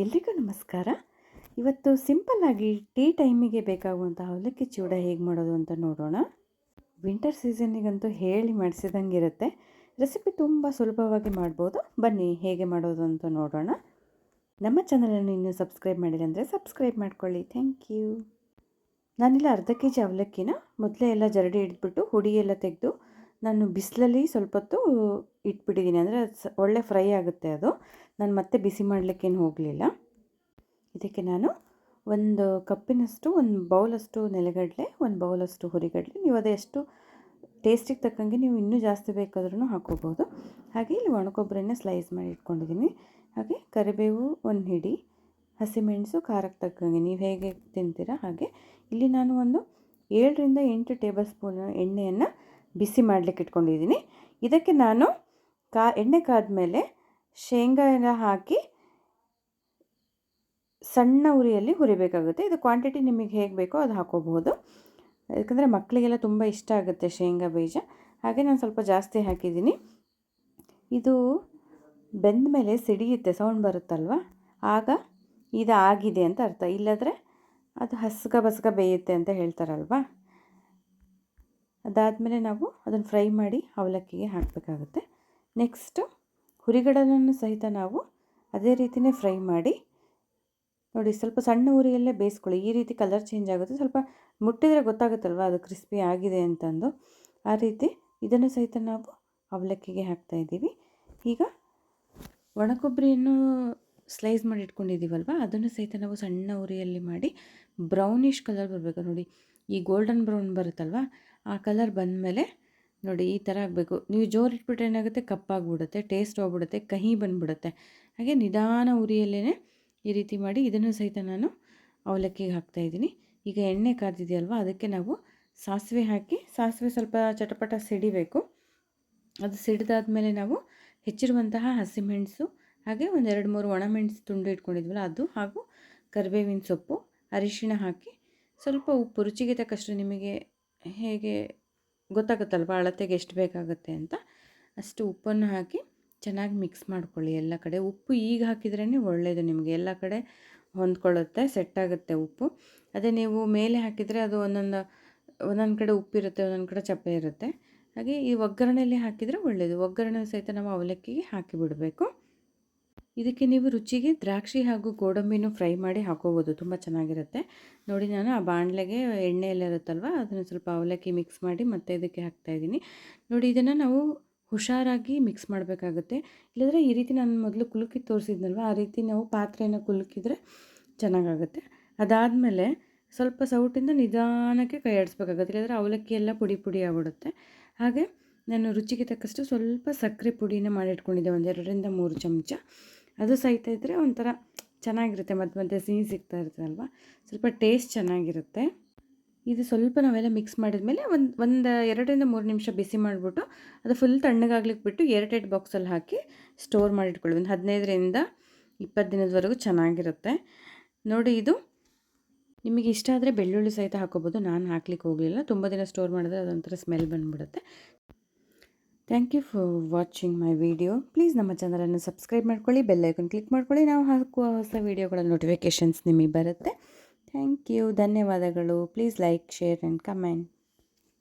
ಎಲ್ರಿಗೂ ನಮಸ್ಕಾರ. ಇವತ್ತು ಸಿಂಪಲ್ಲಾಗಿ ಟೀ ಟೈಮಿಗೆ ಬೇಕಾಗುವಂಥ ಅವಲಕ್ಕಿ ಚೂಡ ಹೇಗೆ ಮಾಡೋದು ಅಂತ ನೋಡೋಣ. ವಿಂಟರ್ ಸೀಸನ್ನಿಗಂತೂ ಹೇಳಿ ಮಾಡಿಸಿದಂಗೆ ಇರುತ್ತೆ. ರೆಸಿಪಿ ತುಂಬ ಸುಲಭವಾಗಿ ಮಾಡ್ಬೋದು. ಬನ್ನಿ ಹೇಗೆ ಮಾಡೋದು ಅಂತ ನೋಡೋಣ. ನಮ್ಮ ಚಾನಲನ್ನು ಇನ್ನೂ ಸಬ್ಸ್ಕ್ರೈಬ್ ಮಾಡಿಲ್ಲ ಅಂದರೆ ಸಬ್ಸ್ಕ್ರೈಬ್ ಮಾಡ್ಕೊಳ್ಳಿ. Thank you. ನಾನಿಲ್ಲ ಅರ್ಧ ಕೆ ಜಿ ಅವಲಕ್ಕಿನ ಮೊದಲೇ ಎಲ್ಲ ಜರಡಿ ಹಿಡಿದ್ಬಿಟ್ಟು ಹುಡಿ ಎಲ್ಲ ತೆಗೆದು ನಾನು ಬಿಸಿಲಲ್ಲಿ ಸ್ವಲ್ಪ ಹೊತ್ತು ಇಟ್ಬಿಟ್ಟಿದ್ದೀನಿ. ಅಂದರೆ ಒಳ್ಳೆ ಫ್ರೈ ಆಗುತ್ತೆ ಅದು. ನಾನು ಮತ್ತೆ ಬಿಸಿ ಮಾಡಲಿಕ್ಕೇನು ಹೋಗಲಿಲ್ಲ. ಇದಕ್ಕೆ ನಾನು ಒಂದು ಕಪ್ಪಿನಷ್ಟು, ಒಂದು ಬೌಲಷ್ಟು ನೆಲಗಡಲೆ, ಒಂದು ಬೌಲಷ್ಟು ಹುರಿಗಡಲೆ, ನೀವು ಅದೆಷ್ಟು ಟೇಸ್ಟಿಗೆ ತಕ್ಕಂಗೆ ನೀವು ಇನ್ನೂ ಜಾಸ್ತಿ ಬೇಕಾದ್ರೂ ಹಾಕ್ಕೋಬೋದು. ಹಾಗೆ ಇಲ್ಲಿ ಒಣಕೊಬ್ಬರಿನ ಸ್ಲೈಸ್ ಮಾಡಿ ಇಟ್ಕೊಂಡಿದ್ದೀನಿ. ಹಾಗೆ ಕರಿಬೇವು ಒಂದು ಹಿಡಿ, ಹಸಿಮೆಣಸು ಖಾರಕ್ಕೆ ತಕ್ಕಂಗೆ ನೀವು ಹೇಗೆ ತಿಂತೀರಾ ಹಾಗೆ. ಇಲ್ಲಿ ನಾನು ಒಂದು 7ರಿಂದ 8 ಟೇಬಲ್ ಸ್ಪೂನ್ ಎಣ್ಣೆಯನ್ನು ಬಿಸಿ ಮಾಡಲಿಕ್ಕೆ ಇಟ್ಕೊಂಡಿದ್ದೀನಿ. ಇದಕ್ಕೆ ನಾನು ಎಣ್ಣೆ ಕಾದ್ಮೇಲೆ ಶೇಂಗಾ ಎಲ್ಲ ಹಾಕಿ ಸಣ್ಣ ಉರಿಯಲ್ಲಿ ಹುರಿಬೇಕಾಗುತ್ತೆ. ಇದು ಕ್ವಾಂಟಿಟಿ ನಿಮಗೆ ಹೇಗೆ ಬೇಕೋ ಅದು ಹಾಕೋಬಹುದು. ಯಾಕಂದರೆ ಮಕ್ಕಳಿಗೆಲ್ಲ ತುಂಬ ಇಷ್ಟ ಆಗುತ್ತೆ ಶೇಂಗಾ ಬೀಜ. ಹಾಗೆ ನಾನು ಸ್ವಲ್ಪ ಜಾಸ್ತಿ ಹಾಕಿದ್ದೀನಿ. ಇದು ಬೆಂದ ಮೇಲೆ ಸಿಡಿಯುತ್ತೆ, ಸೌಂಡ್ ಬರುತ್ತಲ್ವ, ಆಗ ಇದು ಆಗಿದೆ ಅಂತ ಅರ್ಥ. ಇಲ್ಲದ್ರೆ ಅದು ಹಸ್ಗ ಬಸ್ಗ ಬೇಯುತ್ತೆ ಅಂತ ಹೇಳ್ತಾರಲ್ವ. ಅದಾದಮೇಲೆ ನಾವು ಅದನ್ನು ಫ್ರೈ ಮಾಡಿ ಅವಲಕ್ಕಿಗೆ ಹಾಕಬೇಕಾಗುತ್ತೆ. ನೆಕ್ಸ್ಟು ಹುರಿಗಡಲನ್ನು ಸಹಿತ ನಾವು ಅದೇ ರೀತಿಯೇ ಫ್ರೈ ಮಾಡಿ ನೋಡಿ, ಸ್ವಲ್ಪ ಸಣ್ಣ ಉರಿಯಲ್ಲೇ ಬೇಯಿಸ್ಕೊಳ್ಳಿ. ಈ ರೀತಿ ಕಲರ್ ಚೇಂಜ್ ಆಗುತ್ತೆ. ಸ್ವಲ್ಪ ಮುಟ್ಟಿದರೆ ಗೊತ್ತಾಗುತ್ತಲ್ವ ಅದು ಕ್ರಿಸ್ಪಿ ಆಗಿದೆ ಅಂತಂದು. ಆ ರೀತಿ ಇದನ್ನು ಸಹಿತ ನಾವು ಅವಲಕ್ಕಿಗೆ ಹಾಕ್ತಾಯಿದ್ದೀವಿ. ಈಗ ಒಣಕೊಬ್ಬರಿಯನ್ನು ಸ್ಲೈಸ್ ಮಾಡಿ ಇಟ್ಕೊಂಡಿದ್ದೀವಲ್ವ, ಅದನ್ನು ಸಹಿತ ನಾವು ಸಣ್ಣ ಉರಿಯಲ್ಲಿ ಮಾಡಿ ಬ್ರೌನಿಷ್ ಕಲರ್ ಬರಬೇಕು. ನೋಡಿ, ಈ ಗೋಲ್ಡನ್ ಬ್ರೌನ್ ಬರುತ್ತಲ್ವ, ಆ ಕಲರ್ ಬಂದಮೇಲೆ ನೋಡಿ ಈ ಥರ ಆಗಬೇಕು. ನೀವು ಜೋರು ಇಟ್ಬಿಟ್ರೆ ಏನಾಗುತ್ತೆ, ಕಪ್ಪಾಗಿಬಿಡುತ್ತೆ, ಟೇಸ್ಟ್ ಹೋಗ್ಬಿಡುತ್ತೆ, ಕಹಿ ಬಂದುಬಿಡುತ್ತೆ. ಹಾಗೆ ನಿಧಾನ ಉರಿಯಲ್ಲೇ ಈ ರೀತಿ ಮಾಡಿ ಇದನ್ನು ಸಹಿತ ನಾನು ಅವಲಕ್ಕಿಗೆ ಹಾಕ್ತಾಯಿದ್ದೀನಿ. ಈಗ ಎಣ್ಣೆ ಕಾದಿದೆಯಲ್ವ, ಅದಕ್ಕೆ ನಾವು ಸಾಸಿವೆ ಹಾಕಿ, ಸಾಸಿವೆ ಸ್ವಲ್ಪ ಚಟಪಟ ಸಿಡಿಬೇಕು. ಅದು ಸಿಡಿದಾದ್ಮೇಲೆ ನಾವು ಹೆಚ್ಚಿರುವಂತಹ ಹಸಿಮೆಣಸು, ಹಾಗೆ ಒಂದು 2-3 ಒಣಮೆಣಸು ತುಂಡು ಇಟ್ಕೊಂಡಿದ್ವಲ್ಲ ಅದು, ಹಾಗೂ ಕರಿಬೇವಿನ ಸೊಪ್ಪು, ಅರಿಶಿಣ ಹಾಕಿ ಸ್ವಲ್ಪ ಉಪ್ಪು ರುಚಿಗೆ ತಕ್ಕಷ್ಟು, ನಿಮಗೆ ಹೇಗೆ ಗೊತ್ತಾಗುತ್ತಲ್ವ ಅಳತೆಗೆ ಎಷ್ಟು ಬೇಕಾಗುತ್ತೆ ಅಂತ, ಅಷ್ಟು ಉಪ್ಪನ್ನು ಹಾಕಿ ಚೆನ್ನಾಗಿ ಮಿಕ್ಸ್ ಮಾಡ್ಕೊಳ್ಳಿ ಎಲ್ಲ ಕಡೆ. ಉಪ್ಪು ಈಗ ಹಾಕಿದ್ರೇ ಒಳ್ಳೆಯದು, ನಿಮಗೆ ಎಲ್ಲ ಕಡೆ ಹೊಂದ್ಕೊಳ್ಳುತ್ತೆ, ಸೆಟ್ಟಾಗುತ್ತೆ ಉಪ್ಪು. ಅದೇ ನೀವು ಮೇಲೆ ಹಾಕಿದರೆ ಅದು ಒಂದೊಂದು ಕಡೆ ಉಪ್ಪಿರುತ್ತೆ, ಒಂದೊಂದು ಕಡೆ ಚಪ್ಪೆ ಇರುತ್ತೆ. ಹಾಗೆ ಈ ಒಗ್ಗರಣೆಯಲ್ಲಿ ಹಾಕಿದರೆ ಒಳ್ಳೆಯದು. ಒಗ್ಗರಣೆ ಸಹಿತ ನಾವು ಅವಲಕ್ಕಿಗೆ ಹಾಕಿಬಿಡಬೇಕು. ಇದಕ್ಕೆ ನೀವು ರುಚಿಗೆ ದ್ರಾಕ್ಷಿ ಹಾಗೂ ಗೋಡಂಬಿನೂ ಫ್ರೈ ಮಾಡಿ ಹಾಕೋಬೋದು, ತುಂಬ ಚೆನ್ನಾಗಿರುತ್ತೆ. ನೋಡಿ, ನಾನು ಆ ಬಾಣಲೆಗೆ ಎಣ್ಣೆ ಎಲ್ಲ ಇರುತ್ತಲ್ವ, ಅದನ್ನು ಸ್ವಲ್ಪ ಅವಲಕ್ಕಿ ಮಿಕ್ಸ್ ಮಾಡಿ ಮತ್ತೆ ಇದಕ್ಕೆ ಹಾಕ್ತಾಯಿದ್ದೀನಿ. ನೋಡಿ, ಇದನ್ನು ನಾವು ಹುಷಾರಾಗಿ ಮಿಕ್ಸ್ ಮಾಡಬೇಕಾಗುತ್ತೆ. ಇಲ್ಲದ್ರೆ ಈ ರೀತಿ ನಾನು ಮೊದಲು ಕುಲುಕಿ ತೋರಿಸಿದ್ನಲ್ವ, ಆ ರೀತಿ ನಾವು ಪಾತ್ರೆಯನ್ನು ಕುಲುಕಿದರೆ ಚೆನ್ನಾಗಾಗುತ್ತೆ. ಅದಾದಮೇಲೆ ಸ್ವಲ್ಪ ಸೌಟಿಂದ ನಿಧಾನಕ್ಕೆ ಕೈ ಆಡಿಸ್ಬೇಕಾಗುತ್ತೆ, ಇಲ್ಲಾಂದರೆ ಅವಲಕ್ಕಿ ಎಲ್ಲ ಪುಡಿ ಪುಡಿ ಆಗ್ಬಿಡುತ್ತೆ. ಹಾಗೆ ನಾನು ರುಚಿಗೆ ತಕ್ಕಷ್ಟು ಸ್ವಲ್ಪ ಸಕ್ಕರೆ ಪುಡಿನ ಮಾಡಿಟ್ಕೊಂಡಿದ್ದೆ, ಒಂದು 2-3 ಚಮಚ. ಅದು ಸಹಿತ ಇದ್ದರೆ ಒಂಥರ ಚೆನ್ನಾಗಿರುತ್ತೆ, ಮತ್ತು ಮತ್ತೆ ಸಿಹಿ ಸಿಗ್ತಾ ಇರ್ತದಲ್ವ, ಸ್ವಲ್ಪ ಟೇಸ್ಟ್ ಚೆನ್ನಾಗಿರುತ್ತೆ. ಇದು ಸ್ವಲ್ಪ ನಾವೆಲ್ಲ ಮಿಕ್ಸ್ ಮಾಡಿದ್ಮೇಲೆ ಒಂದು 2-3 ನಿಮಿಷ ಬಿಸಿ ಮಾಡಿಬಿಟ್ಟು ಅದು ಫುಲ್ ತಣ್ಣಗಾಗ್ಲಿಕ್ಕೆ ಬಿಟ್ಟು ಏರ್ಟೈಟ್ ಬಾಕ್ಸಲ್ಲಿ ಹಾಕಿ ಸ್ಟೋರ್ ಮಾಡಿಟ್ಕೊಳ್ಳಿ. ಒಂದು 15ರಿಂದ 20 ದಿನದವರೆಗೂ ಚೆನ್ನಾಗಿರುತ್ತೆ. ನೋಡಿ, ಇದು ನಿಮಗೆ ಇಷ್ಟ ಆದರೆ ಬೆಳ್ಳುಳ್ಳಿ ಸಹಿತ ಹಾಕೋಬೋದು. ನಾನು ಹಾಕ್ಲಿಕ್ಕೆ ಹೋಗಲಿಲ್ಲ, ತುಂಬ ದಿನ ಸ್ಟೋರ್ ಮಾಡಿದ್ರೆ ಅದೊಂಥರ ಸ್ಮೆಲ್ ಬಂದುಬಿಡುತ್ತೆ. Thank you for watching my video. Please ನಮ್ಮ ಚಾನಲನ್ನು ಸಬ್ಸ್ಕ್ರೈಬ್ ಮಾಡ್ಕೊಳ್ಳಿ, ಬೆಲ್ ಐಕನ್ ಕ್ಲಿಕ್ ಮಾಡ್ಕೊಳ್ಳಿ. ನಾವು ಹಾಕುವ ಹೊಸ ವೀಡಿಯೋಗಳ ನೋಟಿಫಿಕೇಷನ್ಸ್ ನಿಮಗೆ ಬರುತ್ತೆ. ಥ್ಯಾಂಕ್ ಯು, ಧನ್ಯವಾದಗಳು. Please like, share and comment.